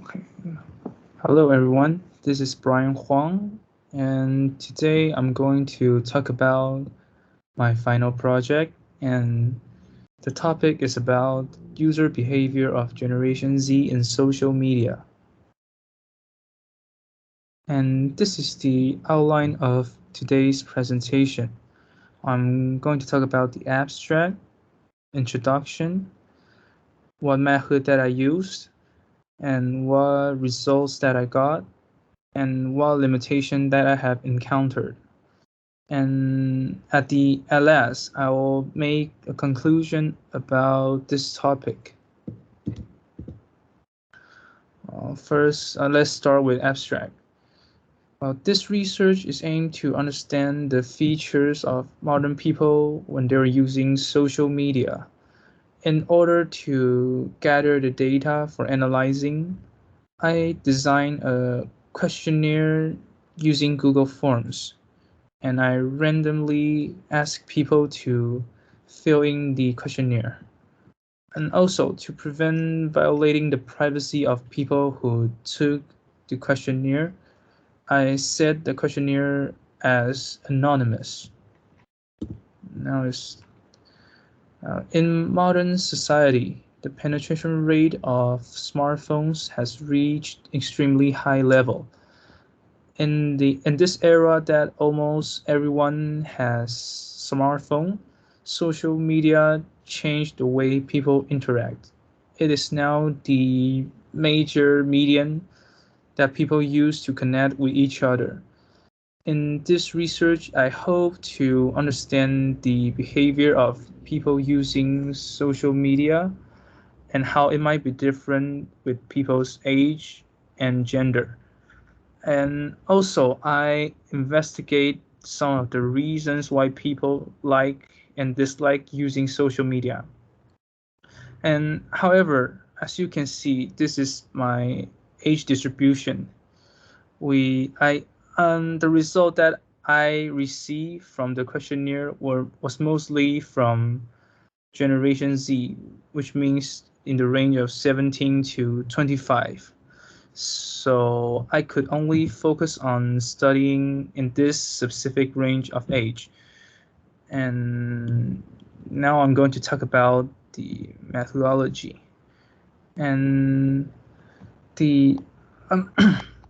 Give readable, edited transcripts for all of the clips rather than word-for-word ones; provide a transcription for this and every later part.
Okay. Hello, everyone. This is Brian Huang, and today I'm going to talk about my final project. And the topic is about user behavior of Generation Z in social media. And this is the outline of today's presentation. I'm going to talk about the abstract, introduction, what method that I used, and what results that I got, and what limitation that I have encountered. And at last, I will make a conclusion about this topic. First, let's start with abstract. This research is aimed to understand the features of modern people when they're using social media. In order to gather the data for analyzing, I designed a questionnaire using Google Forms, and I randomly ask people to fill in the questionnaire. And also, to prevent violating the privacy of people who took the questionnaire, I set the questionnaire as anonymous. Now, in modern society, the penetration rate of smartphones has reached extremely high level. In this era that almost everyone has smartphone, social media changed the way people interact. It is now the major medium that people use to connect with each other. In this research, I hope to understand the behavior of people using social media and how it might be different with people's age and gender. And also, I investigate some of the reasons why people like and dislike using social media. And however, as you can see, this is my age distribution. The result that I received from the questionnaire was mostly from Generation Z, which means in the range of 17 to 25. So I could only focus on studying in this specific range of age. And now I'm going to talk about the methodology. And the um,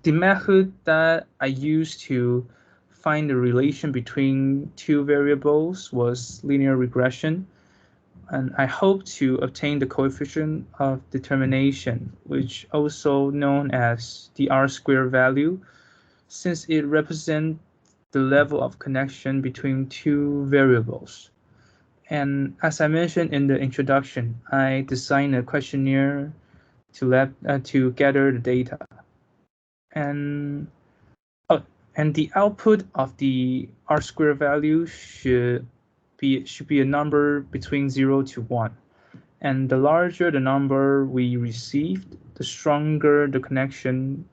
the method that I used to find the relation between two variables was linear regression, and I hope to obtain the coefficient of determination, which also known as the R-square value, since it represents the level of connection between two variables. And as I mentioned in the introduction, I designed a questionnaire to gather the data. And oh, and the output of the R-square value should be a number between 0 to 1. And the larger the number we received, the stronger the connection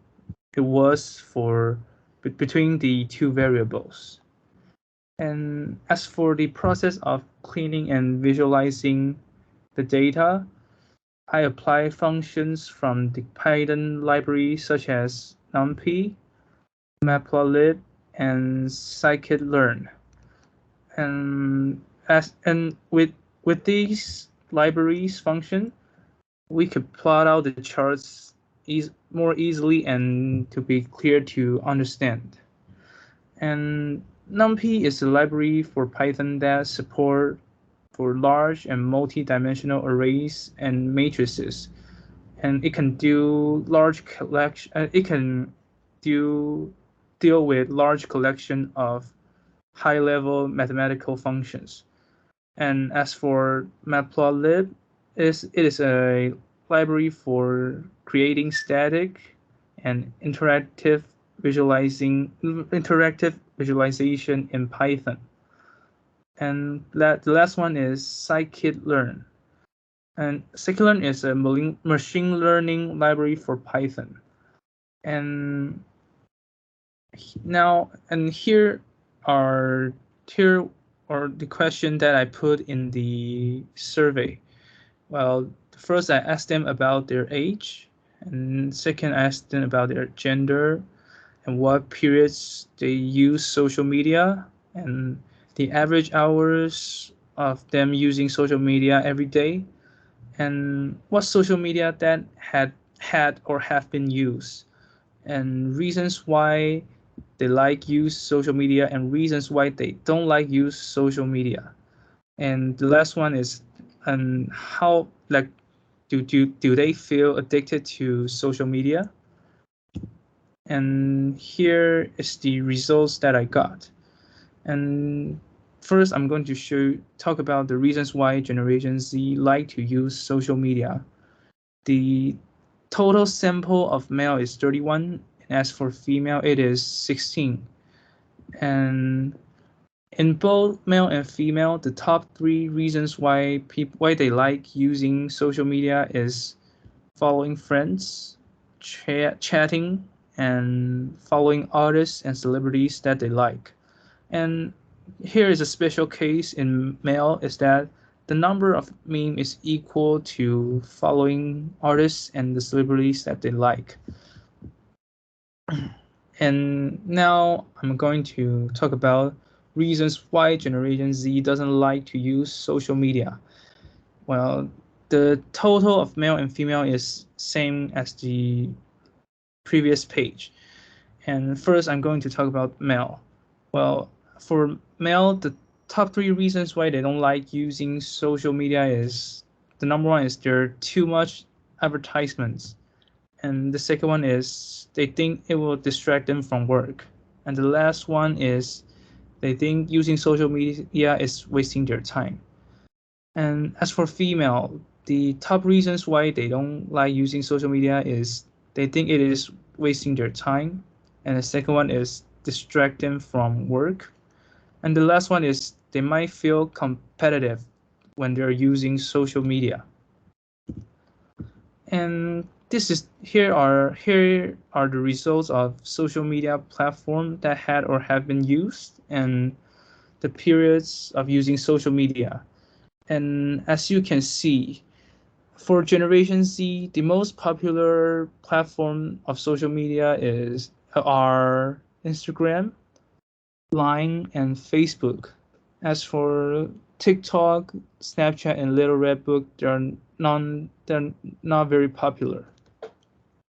it was between the two variables. And as for the process of cleaning and visualizing the data, I apply functions from the Python library such as NumPy, Matplotlib, and scikit-learn. And with these libraries function, we could plot out the charts more easily and to be clear to understand. And NumPy is a library for Python that support for large and multi-dimensional arrays and matrices, and it can do large collection. It can do deal with large collection of high-level mathematical functions. And as for Matplotlib, it is a library for creating static and interactive visualization in Python. And the last one is scikit-learn. And scikit-learn is a machine learning library for Python. And here are here or the question that I put in the survey. Well, first I asked them about their age, And second, I asked them about their gender and what periods they use social media and the average hours of them using social media every day and what social media that had or have been used and reasons why they like use social media and reasons why they don't like use social media. And the last one is how like do they feel addicted to social media? And here is the results that I got. And first, I'm going to talk about the reasons why Generation Z like to use social media. The total sample of male is 31, and as for female, it is 16. And in both male and female, the top 3 reasons why they like using social media is following friends, chatting, and following artists and celebrities that they like. And here is a special case in male is that the number of meme is equal to following artists and the celebrities that they like. And now I'm going to talk about reasons why Generation Z doesn't like to use social media. Well, the total of male and female is same as the previous page. And first, I'm going to talk about male. Well, for male, the top 3 reasons why they don't like using social media is the number one is there are too much advertisements. And the second one is they think it will distract them from work. And the last one is they think using social media is wasting their time. And as for female, the top reasons why they don't like using social media is they think it is wasting their time. And the second one is distract them from work. And the last one is they might feel competitive when they're using social media. And here are the results of social media platform that had or have been used and the periods of using social media. And as you can see, for Generation Z, the most popular platform of social media are Instagram, Line, and Facebook. As for TikTok, Snapchat, and Little Red Book, they're not very popular.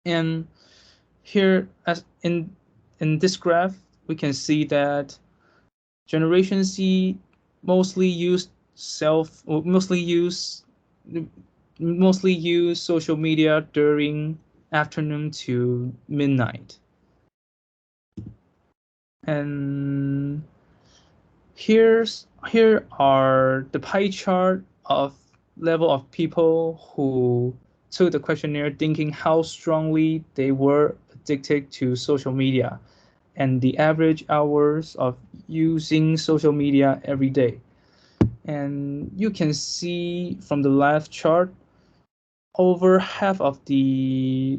And here, as in this graph, we can see that Generation Z mostly use social media during afternoon to midnight. And here are the pie chart of level of people who took the questionnaire thinking how strongly they were addicted to social media and the average hours of using social media every day. And you can see from the left chart, over half of the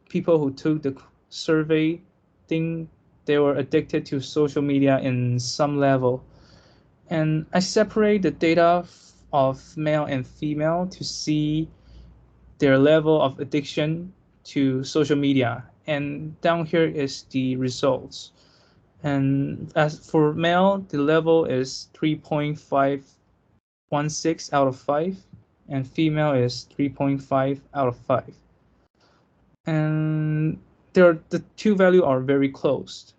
people who took the survey think they were addicted to social media in some level. And I separate the data of male and female to see their level of addiction to social media. And down here is the results. And as for male, the level is 3.516 out of 5, and female is 3.5 out of 5. And the two values are very close.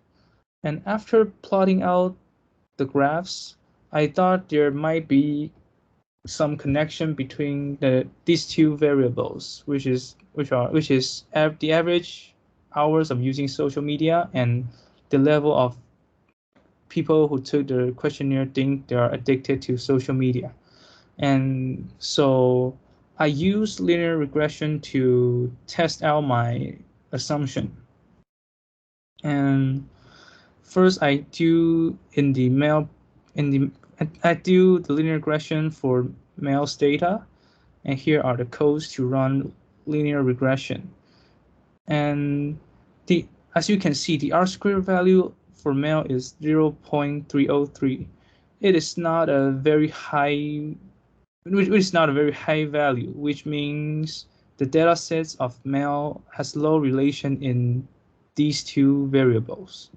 And after plotting out the graphs, I thought there might be some connection between these two variables, which is the average hours of using social media and the level of people who took the questionnaire think they are addicted to social media. And so I use linear regression to test out my assumption. And first I do the linear regression for males data, and here are the codes to run linear regression. And as you can see, the R-squared value for male is 0.303. It is not a very high value, which means the data sets of male has low relation in these two variables.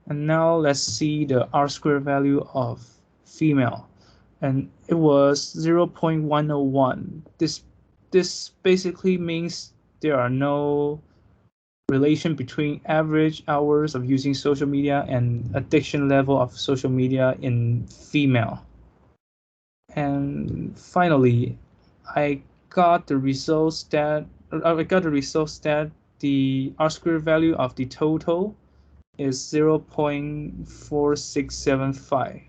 And now let's see the R-squared value of female, and it was 0.101. This basically means there are no relation between average hours of using social media and addiction level of social media in female. And finally, I got the results that the R-squared value of the total is 0.4675.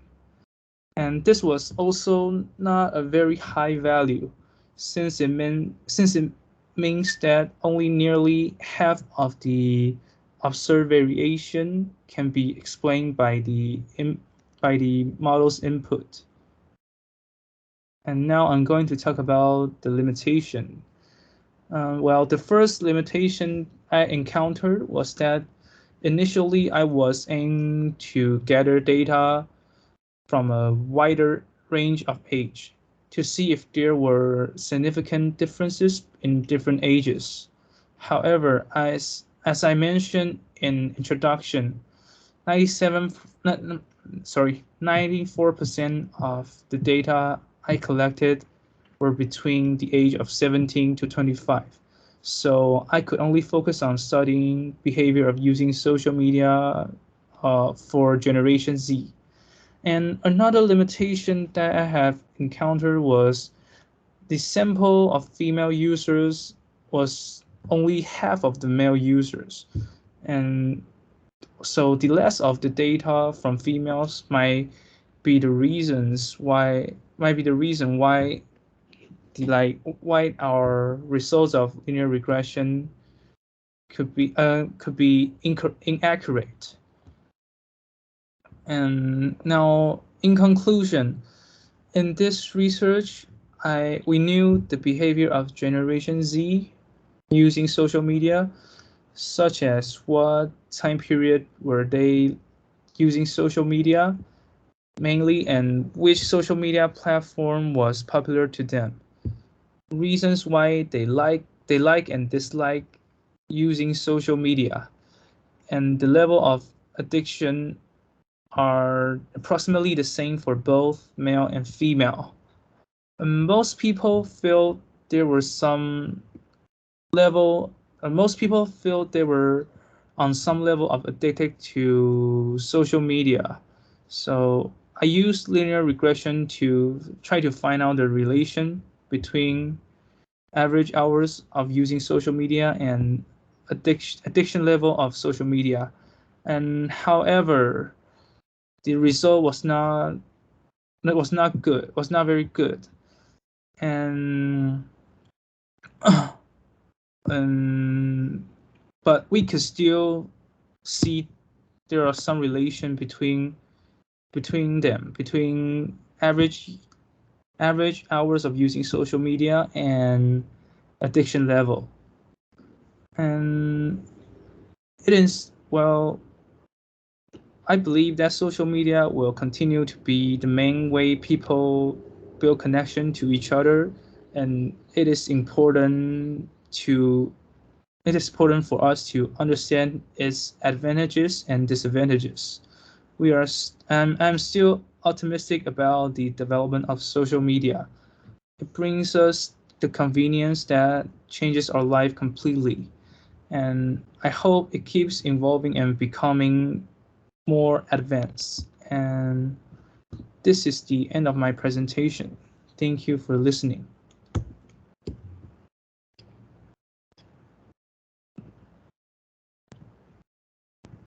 And this was also not a very high value, since it means that only nearly half of the observed variation can be explained by the model's input. And now I'm going to talk about the limitation. Well, the first limitation I encountered was that initially I was aiming to gather data from a wider range of age to see if there were significant differences in different ages. However, as I mentioned in introduction, 94% of the data I collected were between the age of 17 to 25. So I could only focus on studying behavior of using social media for Generation Z. And another limitation that I have encountered was the sample of female users was only half of the male users. And so the less of the data from females might be the reason why our results of linear regression could be inaccurate. And now, in conclusion, in this research, we knew the behavior of Generation Z using social media, such as what time period were they using social media mainly, and which social media platform was popular to them. Reasons why they like and dislike using social media, and the level of addiction are approximately the same for both male and female. Most people feel there were some level. Most people feel they were on some level of addicted to social media. So I used linear regression to try to find out the relation between average hours of using social media and addiction level of social media. And however, the result was not very good. And but we could still see there are some relation between average hours of using social media and addiction level. And it is, well, I believe that social media will continue to be the main way people build connection to each other, and it is important for us to understand its advantages and disadvantages. I'm still optimistic about the development of social media. It brings us the convenience that changes our life completely, and I hope it keeps evolving and becoming more advanced. And this is the end of my presentation. Thank you for listening.